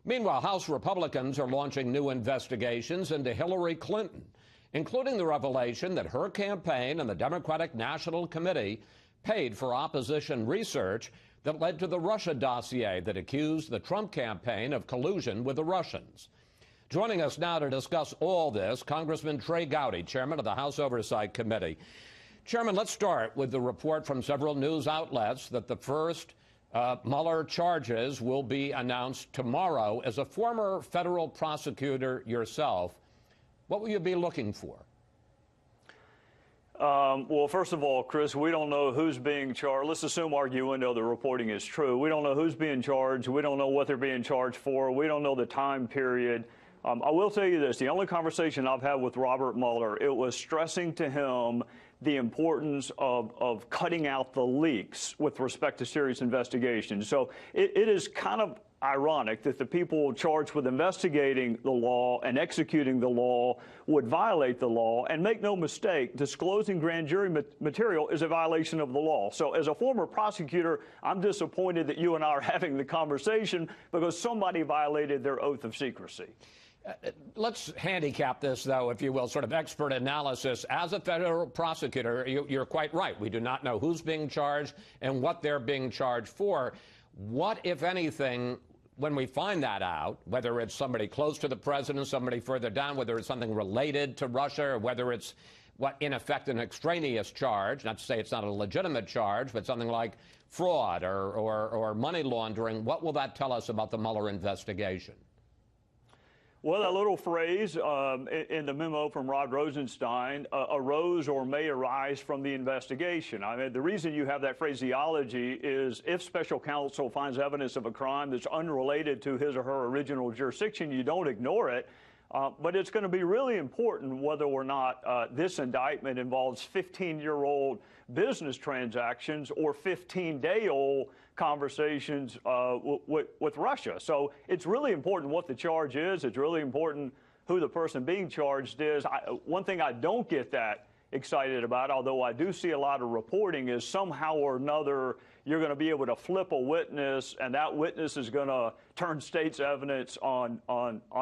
Meanwhile, House Republicans are launching new investigations into Hillary Clinton, including the revelation that her campaign and the Democratic National Committee paid for opposition research that led to the Russia dossier that accused the Trump campaign of collusion with the Russians. Joining us now to discuss all this, Congressman Trey Gowdy, chairman of the House Oversight Committee. Chairman, let's start with the report from several news outlets that the first Mueller charges will be announced tomorrow. As a former federal prosecutor yourself, what will you be looking for? Well, first of all, Chris, we don't know who's being charged. Let's assume arguendo the reporting is true. We don't know who's being charged. We don't know what they're being charged for. We don't know the time period. I will tell you this. The only conversation I've had with Robert Mueller, it was stressing to him the importance of cutting out the leaks with respect to serious investigations. So it is kind of ironic that the people charged with investigating the law and executing the law would violate the law. And make no mistake, disclosing grand jury material is a violation of the law. So as a former prosecutor, I'm disappointed that you and I are having the conversation because somebody violated their oath of secrecy. Let's handicap this, though, if you will, sort of expert analysis. As a federal prosecutor, you're quite right. We do not know who's being charged and what they're being charged for. What, if anything, when we find that out, whether it's somebody close to the president, somebody further down, whether it's something related to Russia, or whether it's, what, in effect, an extraneous charge, not to say it's not a legitimate charge, but something like fraud or money laundering, what will that tell us about the Mueller investigation? Well, that little phrase in the memo from Rod Rosenstein, arose or may arise from the investigation. I mean, the reason you have that phraseology is if special counsel finds evidence of a crime that's unrelated to his or her original jurisdiction, you don't ignore it. But it's going to be really important whether or not this indictment involves 15-year-old business transactions or 15-day-old conversations with Russia. So it's really important what the charge is. It's really important who the person being charged is. One thing I don't get that excited about, although I do see a lot of reporting, is somehow or another you're going to be able to flip a witness, and that witness is going to turn state's evidence on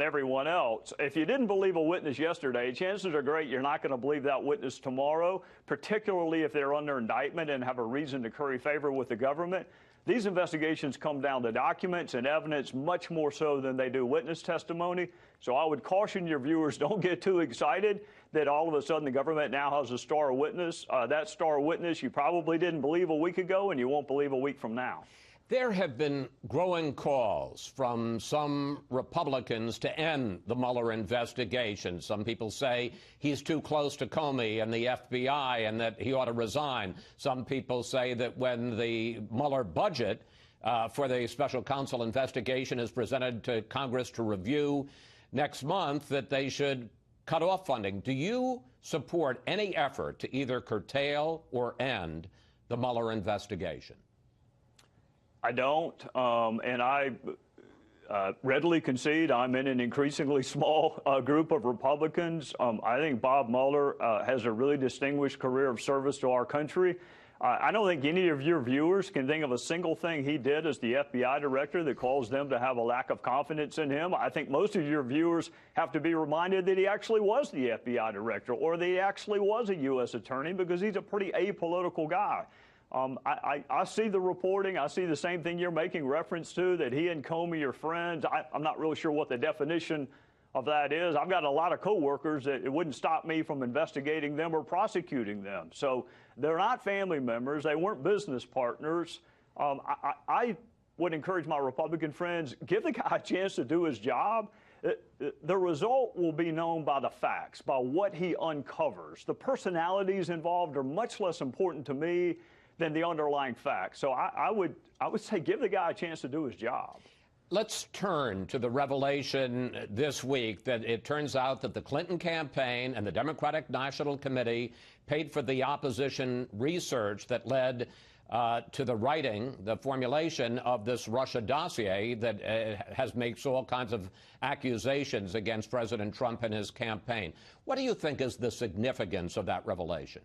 everyone else. If you didn't believe a witness yesterday, chances are great you're not going to believe that witness tomorrow, particularly if they're under indictment and have a reason to curry favor with the government. These investigations come down to documents and evidence much more so than they do witness testimony. So I would caution your viewers, don't get too excited that all of a sudden the government now has a star witness. That star witness you probably didn't believe a week ago and you won't believe a week from now. There have been growing calls from some Republicans to end the Mueller investigation. Some people say he's too close to Comey and the FBI and that he ought to resign. Some people say that when the Mueller budget for the special counsel investigation is presented to Congress to review next month, that they should cut off funding. Do you support any effort to either curtail or end the Mueller investigation? I don't, and I readily concede I'm in an increasingly small group of Republicans. I think Bob Mueller has a really distinguished career of service to our country. I don't think any of your viewers can think of a single thing he did as the FBI director that caused them to have a lack of confidence in him. I think most of your viewers have to be reminded that he actually was the FBI director or that he actually was a U.S. attorney, because he's a pretty apolitical guy. I see the reporting. I see the same thing you're making reference to, that he and Comey are friends. I'm not really sure what the definition of that is. I've got a lot of coworkers that it wouldn't stop me from investigating them or prosecuting them. So they're not family members. They weren't business partners. I would encourage my Republican friends, give the guy a chance to do his job. The result will be known by the facts, by what he uncovers. The personalities involved are much less important to me than the underlying facts. So I would say give the guy a chance to do his job. Let's turn to the revelation this week that it turns out that the Clinton campaign and the Democratic National Committee paid for the opposition research that led to the writing, the formulation of this Russia dossier that makes all kinds of accusations against President Trump and his campaign. What do you think is the significance of that revelation?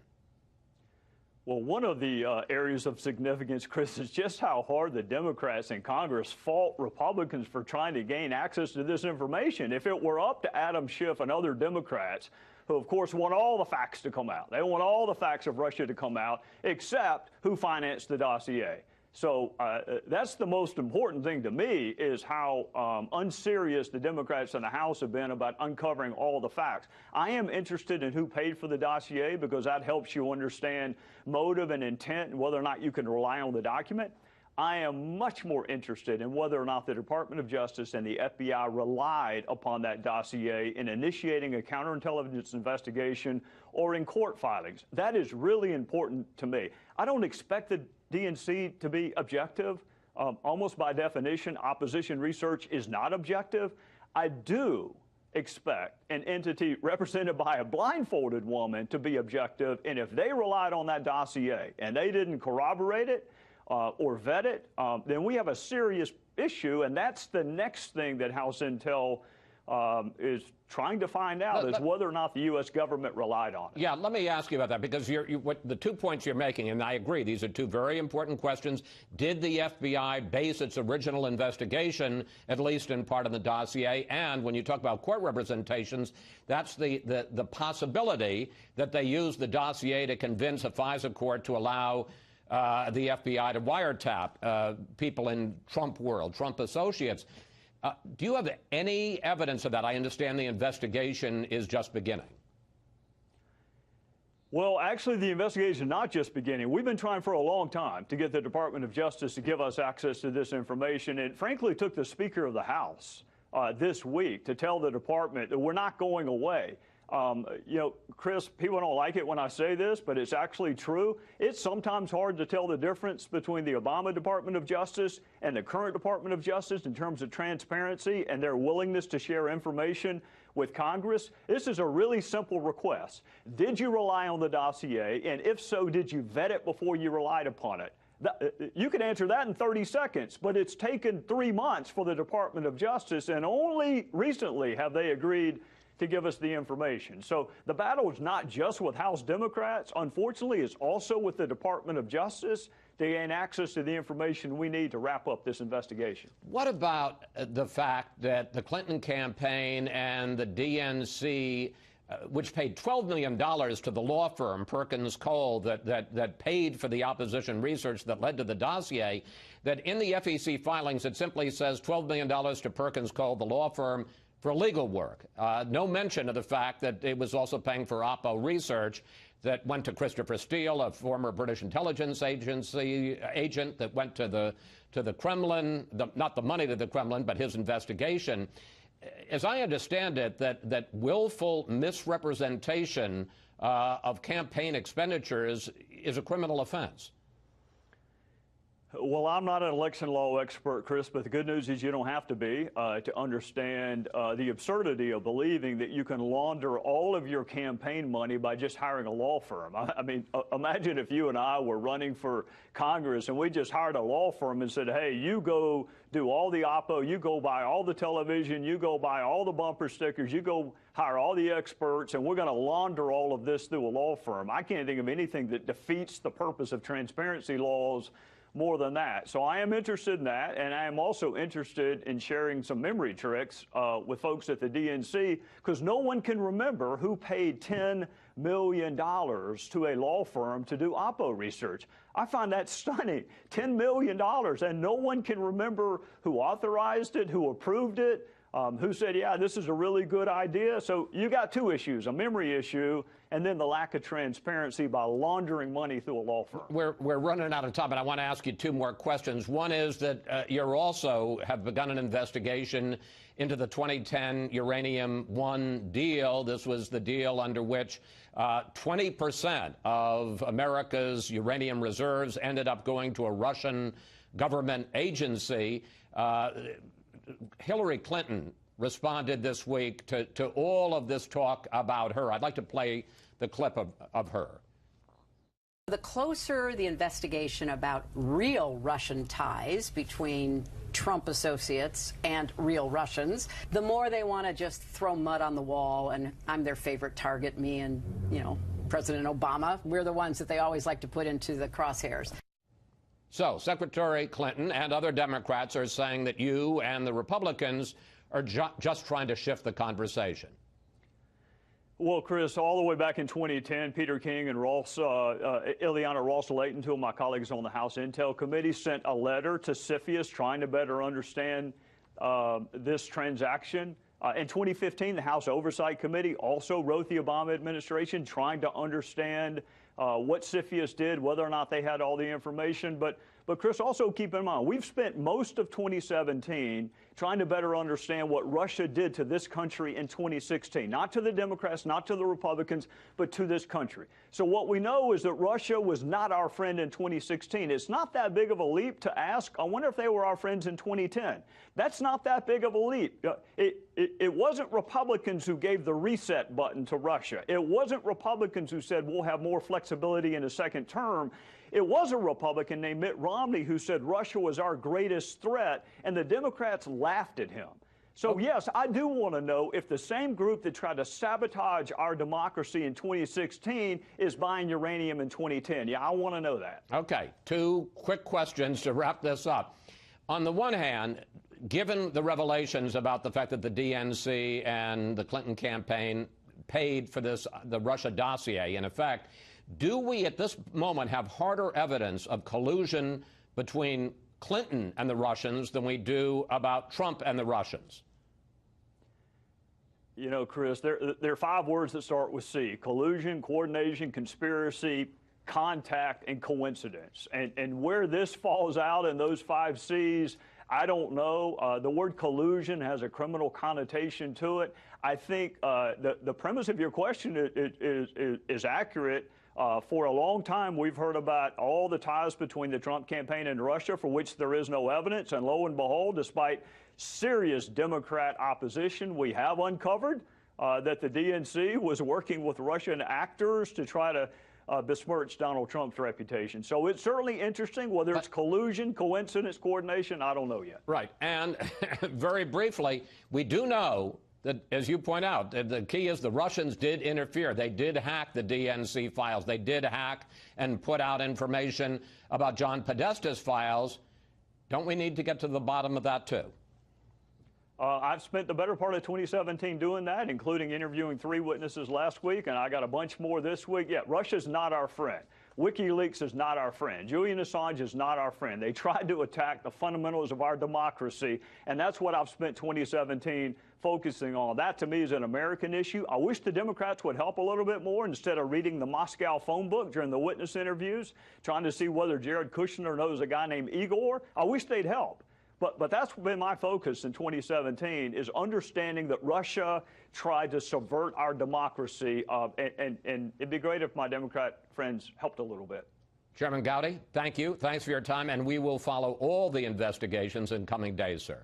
Well, one of the areas of significance, Chris, is just how hard the Democrats in Congress fought Republicans for trying to gain access to this information. If it were up to Adam Schiff and other Democrats, who, of course, want all the facts to come out, they want all the facts of Russia to come out, except who financed the dossier. So that's the most important thing to me, is how unserious the Democrats in the House have been about uncovering all the facts. I am interested in who paid for the dossier, because that helps you understand motive and intent and whether or not you can rely on the document. I am much more interested in whether or not the Department of Justice and the FBI relied upon that dossier in initiating a counterintelligence investigation or in court filings. That is really important to me. I don't expect the DNC to be objective. Almost by definition, opposition research is not objective. I do expect an entity represented by a blindfolded woman to be objective, and if they relied on that dossier and they didn't corroborate it, or vet it, then we have a serious issue, and that's the next thing that House Intel is trying to find out, is whether or not the U.S. government relied on it. Yeah, let me ask you about that, because the 2 points you're making, and I agree, these are two very important questions. Did the FBI base its original investigation, at least in part, on the dossier? And when you talk about court representations, that's the possibility that they used the dossier to convince a FISA court to allow the FBI to wiretap people in Trump world, Trump associates. Do you have any evidence of that? I understand the investigation is just beginning. Well, actually, the investigation is not just beginning. We've been trying for a long time to get the Department of Justice to give us access to this information. It frankly took the Speaker of the House this week to tell the department that we're not going away. You know, Chris, people don't like it when I say this, but it's actually true. It's sometimes hard to tell the difference between the Obama Department of Justice and the current Department of Justice in terms of transparency and their willingness to share information with Congress. This is a really simple request. Did you rely on the dossier? And if so, did you vet it before you relied upon it? You can answer that in 30 seconds, but it's taken 3 months for the Department of Justice, and only recently have they agreed to give us the information. So the battle is not just with House Democrats. Unfortunately, it's also with the Department of Justice to gain access to the information we need to wrap up this investigation. What about the fact that the Clinton campaign and the DNC, which paid $12 million to the law firm Perkins Cole that paid for the opposition research that led to the dossier, that in the FEC filings it simply says $12 million to Perkins Cole, the law firm, for legal work. No mention of the fact that it was also paying for Oppo research that went to Christopher Steele, a former British intelligence agency agent that went to the Kremlin, not the money to the Kremlin, but his investigation. As I understand it, that willful misrepresentation of campaign expenditures is a criminal offense. Well, I'm not an election law expert, Chris, but the good news is you don't have to be to understand the absurdity of believing that you can launder all of your campaign money by just hiring a law firm. I mean, imagine if you and I were running for Congress and we just hired a law firm and said, hey, you go do all the Oppo, you go buy all the television, you go buy all the bumper stickers, you go hire all the experts, and we're going to launder all of this through a law firm. I can't think of anything that defeats the purpose of transparency laws more than that. So I am interested in that, and I am also interested in sharing some memory tricks with folks at the DNC, because no one can remember who paid $10 million to a law firm to do Oppo research. I find that stunning. $10 million, and no one can remember who authorized it, who approved it, who said, yeah, this is a really good idea. So you got two issues, a memory issue and then the lack of transparency by laundering money through a law firm. We're running out of time, and I want to ask you two more questions. One is that you also have begun an investigation into the 2010 Uranium One deal. This was the deal under which 20% of America's uranium reserves ended up going to a Russian government agency. Hillary Clinton responded this week to all of this talk about her. I'd like to play the clip of her. The closer the investigation about real Russian ties between Trump associates and real Russians, the more they want to just throw mud on the wall, and I'm their favorite target, me and, you know, President Obama. We're the ones that they always like to put into the crosshairs. So Secretary Clinton and other Democrats are saying that you and the Republicans are just trying to shift the conversation. Well, Chris, all the way back in 2010, Peter King and Ileana Ross-Layton, two of my colleagues on the House Intel Committee, sent a letter to CFIUS trying to better understand this transaction. In 2015, the House Oversight Committee also wrote the Obama administration trying to understand what CFIUS did, whether or not they had all the information. But Chris, also keep in mind, we've spent most of 2017 trying to better understand what Russia did to this country in 2016, not to the Democrats, not to the Republicans, but to this country. So what we know is that Russia was not our friend in 2016. It's not that big of a leap to ask, I wonder if they were our friends in 2010. That's not that big of a leap. It wasn't Republicans who gave the reset button to Russia. It wasn't Republicans who said we'll have more flexibility in a second term. It was a Republican named Mitt Romney who said Russia was our greatest threat, and the Democrats laughed at him. So, yes, I do want to know if the same group that tried to sabotage our democracy in 2016 is buying uranium in 2010. Yeah, I want to know that. Okay, two quick questions to wrap this up. On the one hand, given the revelations about the fact that the DNC and the Clinton campaign paid for the Russia dossier, in effect, do we at this moment have harder evidence of collusion between Clinton and the Russians than we do about Trump and the Russians? You know, Chris, there are 5 words that start with C: collusion, coordination, conspiracy, contact, and coincidence. And where this falls out in those 5 C's, I don't know. The word collusion has a criminal connotation to it. I think the premise of your question is accurate. For a long time, we've heard about all the ties between the Trump campaign and Russia, for which there is no evidence. And lo and behold, despite serious Democrat opposition, we have uncovered that the DNC was working with Russian actors to try to besmirch Donald Trump's reputation. So it's certainly interesting. Whether it's collusion, coincidence, coordination, I don't know yet. Right. And very briefly, we do know that, as you point out, the key is the Russians did interfere. They did hack the DNC files. They did hack and put out information about John Podesta's files. Don't we need to get to the bottom of that, too? I've spent the better part of 2017 doing that, including interviewing 3 witnesses last week, and I got a bunch more this week. Yeah, Russia's not our friend. WikiLeaks is not our friend. Julian Assange is not our friend. They tried to attack the fundamentals of our democracy, and that's what I've spent 2017 focusing on. That, to me, is an American issue. I wish the Democrats would help a little bit more instead of reading the Moscow phone book during the witness interviews, trying to see whether Jared Kushner knows a guy named Igor. I wish they'd help. But that's been my focus in 2017, is understanding that Russia tried to subvert our democracy, and it'd be great if my Democrat friends helped a little bit. Chairman Gowdy, thank you. Thanks for your time, and we will follow all the investigations in coming days, sir.